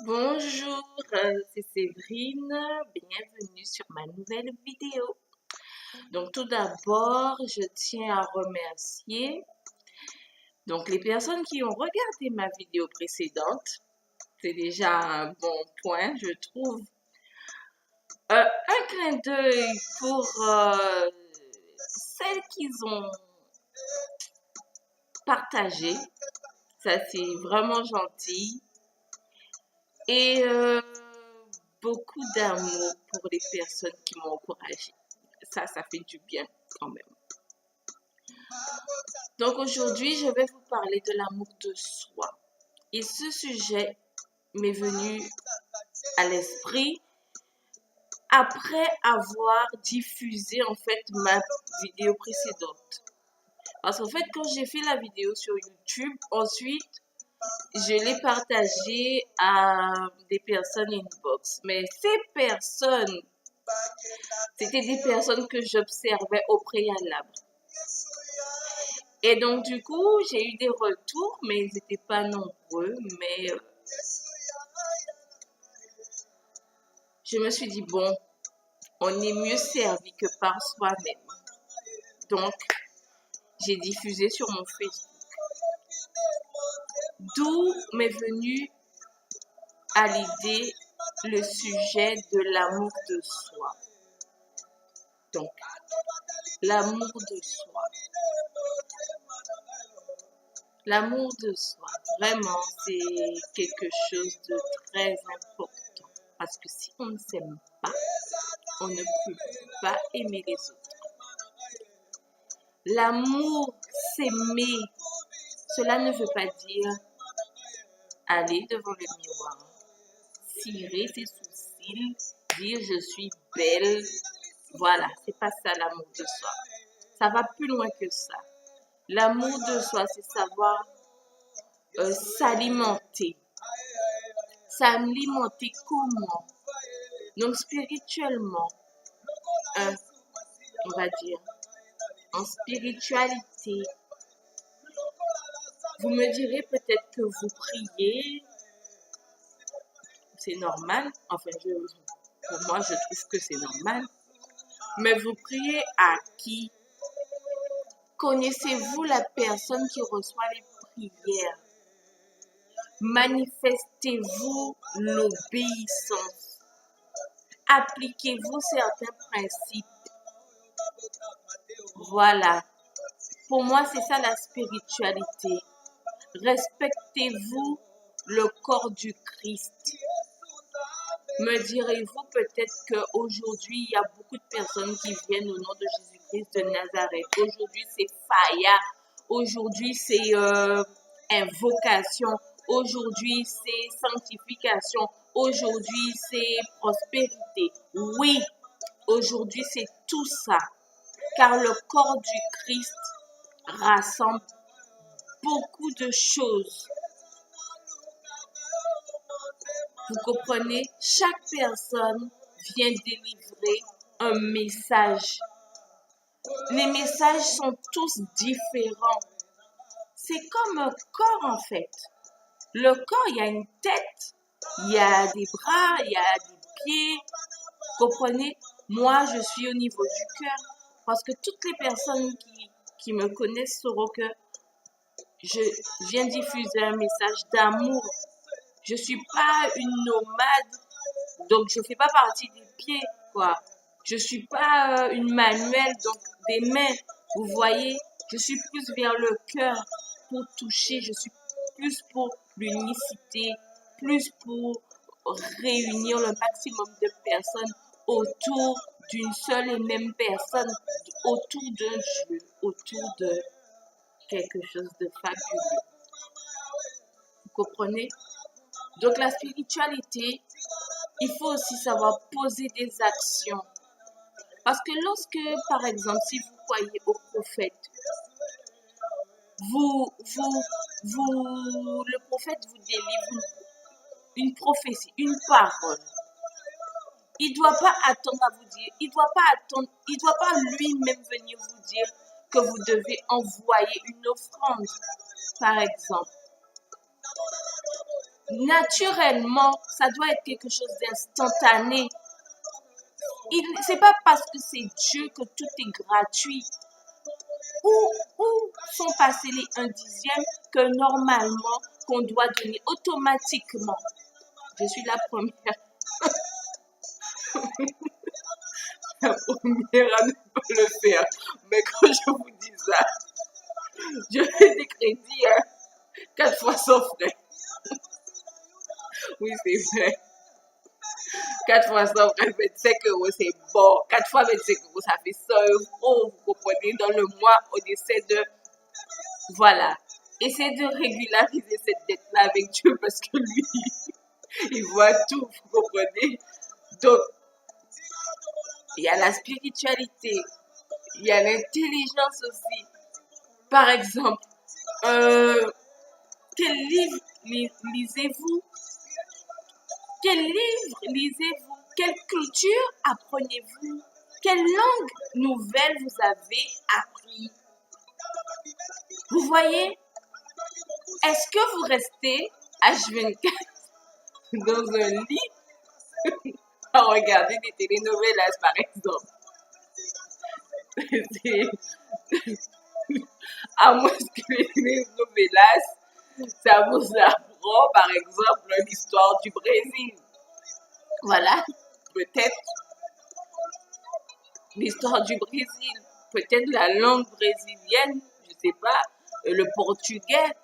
Bonjour, c'est Séverine. Bienvenue sur ma nouvelle vidéo. Donc tout d'abord, je tiens à remercier les personnes qui ont regardé ma vidéo précédente. C'est déjà un bon point, je trouve. Un clin d'œil pour celles qui ont partagé. Ça, c'est vraiment gentil. Et beaucoup d'amour pour les personnes qui m'ont encouragée. Ça fait du bien quand même. Donc aujourd'hui, je vais vous parler de l'amour de soi. Et ce sujet m'est venu à l'esprit après avoir diffusé en fait ma vidéo précédente. Parce qu'en fait, quand j'ai fait la vidéo sur YouTube, ensuite, je l'ai partagée à des personnes inbox. Mais ces personnes, c'était des personnes que j'observais au préalable. Et donc, du coup, j'ai eu des retours, mais ils n'étaient pas nombreux. Mais je me suis dit, bon, on est mieux servi que par soi-même. Donc, j'ai diffusé sur mon Facebook. D'où m'est venu à l'idée le sujet de l'amour de soi. Donc, l'amour de soi. L'amour de soi, vraiment, c'est quelque chose de très important. Parce que si on ne s'aime pas, on ne peut pas aimer les autres. L'amour, s'aimer, cela ne veut pas dire aller devant le miroir, cirer ses sourcils, dire je suis belle. Voilà, c'est pas ça l'amour de soi. Ça va plus loin que ça. L'amour de soi, c'est savoir s'alimenter. S'alimenter comment? Donc spirituellement, on va dire, en spiritualité, vous me direz peut-être que vous priez, c'est normal. Enfin, pour moi, je trouve que c'est normal. Mais vous priez à qui? Connaissez-vous la personne qui reçoit les prières? Manifestez-vous l'obéissance? Appliquez-vous certains principes? Voilà. Pour moi, c'est ça la spiritualité. Respectez-vous le corps du Christ? Me direz-vous peut-être qu'aujourd'hui, il y a beaucoup de personnes qui viennent au nom de Jésus-Christ de Nazareth. Aujourd'hui, c'est Faya. Aujourd'hui, c'est invocation. Aujourd'hui, c'est sanctification. Aujourd'hui, c'est prospérité. Oui, aujourd'hui, c'est tout ça. Car le corps du Christ rassemble beaucoup de choses. Vous comprenez? Chaque personne vient délivrer un message. Les messages sont tous différents. C'est comme un corps en fait. Le corps, il y a une tête, il y a des bras, il y a des pieds. Vous comprenez? Moi, je suis au niveau du cœur. Parce que toutes les personnes qui me connaissent sauront que je viens diffuser un message d'amour. Je suis pas une nomade, donc je fais pas partie des pieds, quoi. Je suis pas une manuelle, donc des mains. Vous voyez, je suis plus vers le cœur pour toucher. Je suis plus pour l'unicité, plus pour réunir le maximum de personnes autour d'une seule et même personne, autour d'un jeu, autour de quelque chose de fabuleux. Vous comprenez? Donc la spiritualité, il faut aussi savoir poser des actions. Parce que lorsque, par exemple, si vous croyez au prophète, le prophète vous délivre une prophétie, une parole. Il ne doit pas attendre à vous dire, il doit pas lui-même venir vous dire que vous devez envoyer une offrande, par exemple. naturellement, ça doit être quelque chose d'instantané. C'est pas parce que c'est Dieu que tout est gratuit. Où sont passés les 1/10 que normalement qu'on doit donner automatiquement? Je suis la première, la première à ne pas le faire. Mais quand je vous dis ça, je fais des crédits 4 fois sans frais. Oui, c'est vrai. 4 fois sans frais, 25 €, c'est bon. 4 fois 25 €, ça fait 100 €. Vous comprenez? Dans le mois, on essaie de... Voilà. Essayer de régulariser cette dette-là avec Dieu parce que lui, il voit tout. Vous comprenez? Donc, il y a la spiritualité. Il y a l'intelligence aussi. Par exemple, quel livre lisez-vous? Quel livre lisez-vous? Quelle culture apprenez-vous? Quelle langue nouvelle vous avez appris? Vous voyez? Est-ce que vous restez H24 dans un lit à regarder des telenovelas, par exemple? À moins que les telenovelas, ça vous apprend, par exemple, l'histoire du Brésil. Voilà, peut-être l'histoire du Brésil, peut-être la langue brésilienne, je sais pas, le portugais.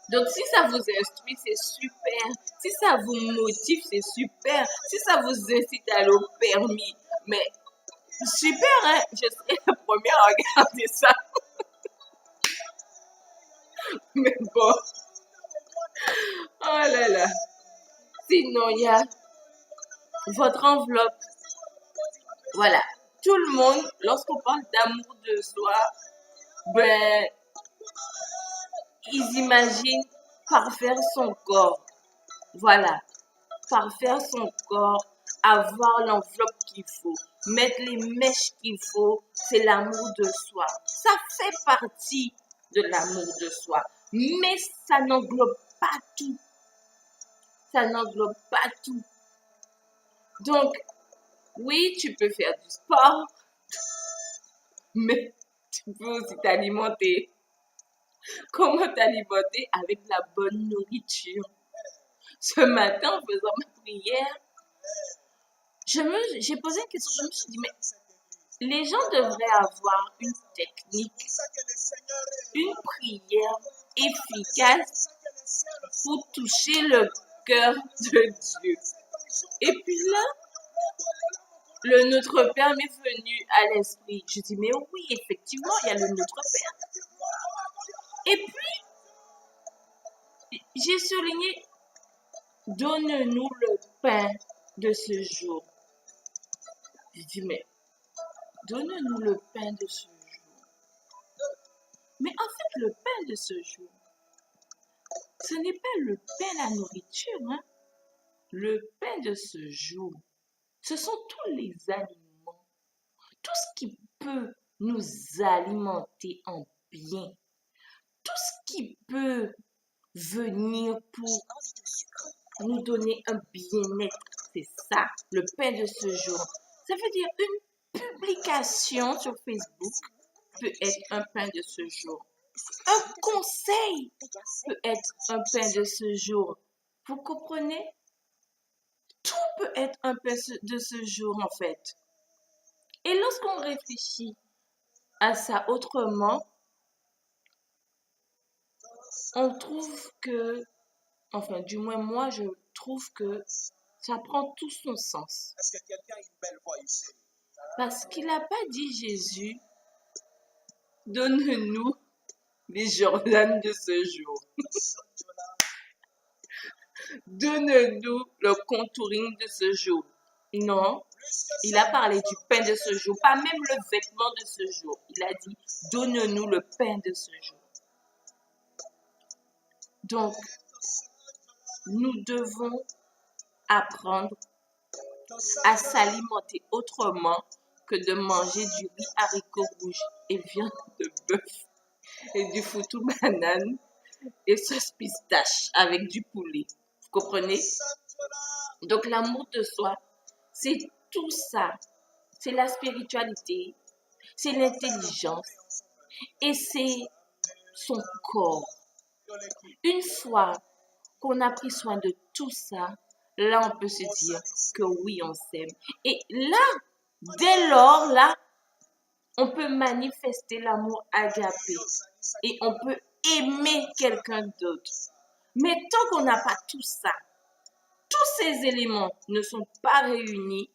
Donc, si ça vous instruit, c'est super. Si ça vous motive, c'est super. Si ça vous incite à aller au permis, mais super, hein? Je serai la première à regarder ça. Mais bon, oh là là. Sinon, il y a votre enveloppe. Voilà. Tout le monde, lorsqu'on parle d'amour de soi, ben, ils imaginent parfaire son corps. Voilà. Parfaire son corps, avoir l'enveloppe qu'il faut, mettre les mèches qu'il faut, c'est l'amour de soi. Ça fait partie de l'amour de soi, mais ça n'englobe pas tout. Ça n'englobe pas tout. Donc, oui, tu peux faire du sport, mais tu peux aussi t'alimenter. Comment t'alimenter? Avec la bonne nourriture. Ce matin, en faisant ma prière, j'ai posé une question, je me suis dit, mais les gens devraient avoir une technique, une prière efficace pour toucher le cœur de Dieu. Et puis là, le Notre Père m'est venu à l'esprit. Je dis, mais oui, effectivement, il y a le Notre Père. Et puis, j'ai souligné, donne-nous le pain de ce jour. Je dis, mais donne-nous le pain de ce jour. Mais en fait, le pain de ce jour, ce n'est pas le pain, la nourriture, hein. Le pain de ce jour, ce sont tous les aliments, tout ce qui peut nous alimenter en bien, tout ce qui peut venir pour nous donner un bien-être. C'est ça, le pain de ce jour. Ça veut dire une publication sur Facebook peut être un pain de ce jour. Un conseil peut être un pain de ce jour. Vous comprenez? Tout peut être un pain de ce jour, en fait. Et lorsqu'on réfléchit à ça autrement, on trouve que, enfin, du moins moi, je trouve que ça prend tout son sens. Est-ce que quelqu'un a une belle voix ici? Parce qu'il n'a pas dit Jésus, donne-nous les Jordanes de ce jour. Donne-nous le contouring de ce jour. Non, il a parlé du pain de ce jour, pas même le vêtement de ce jour. Il a dit, donne-nous le pain de ce jour. Donc, nous devons apprendre à s'alimenter autrement que de manger du riz haricot rouge et viande de bœuf et du foutou banane et sauce pistache avec du poulet. Vous comprenez? Donc l'amour de soi, c'est tout ça. C'est la spiritualité, c'est l'intelligence et c'est son corps. Une fois qu'on a pris soin de tout ça, là, on peut se dire que oui, on s'aime. Et là, dès lors, là, on peut manifester l'amour agapé et on peut aimer quelqu'un d'autre. Mais tant qu'on n'a pas tout ça, tous ces éléments ne sont pas réunis,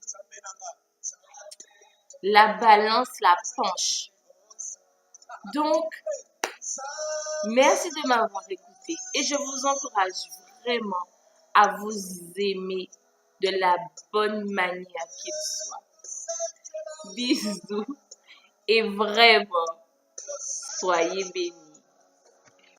la balance la penche. Donc, merci de m'avoir écouté et je vous encourage vraiment à vous aimer de la bonne manière qu'il soit. Bisous et vraiment, soyez bénis.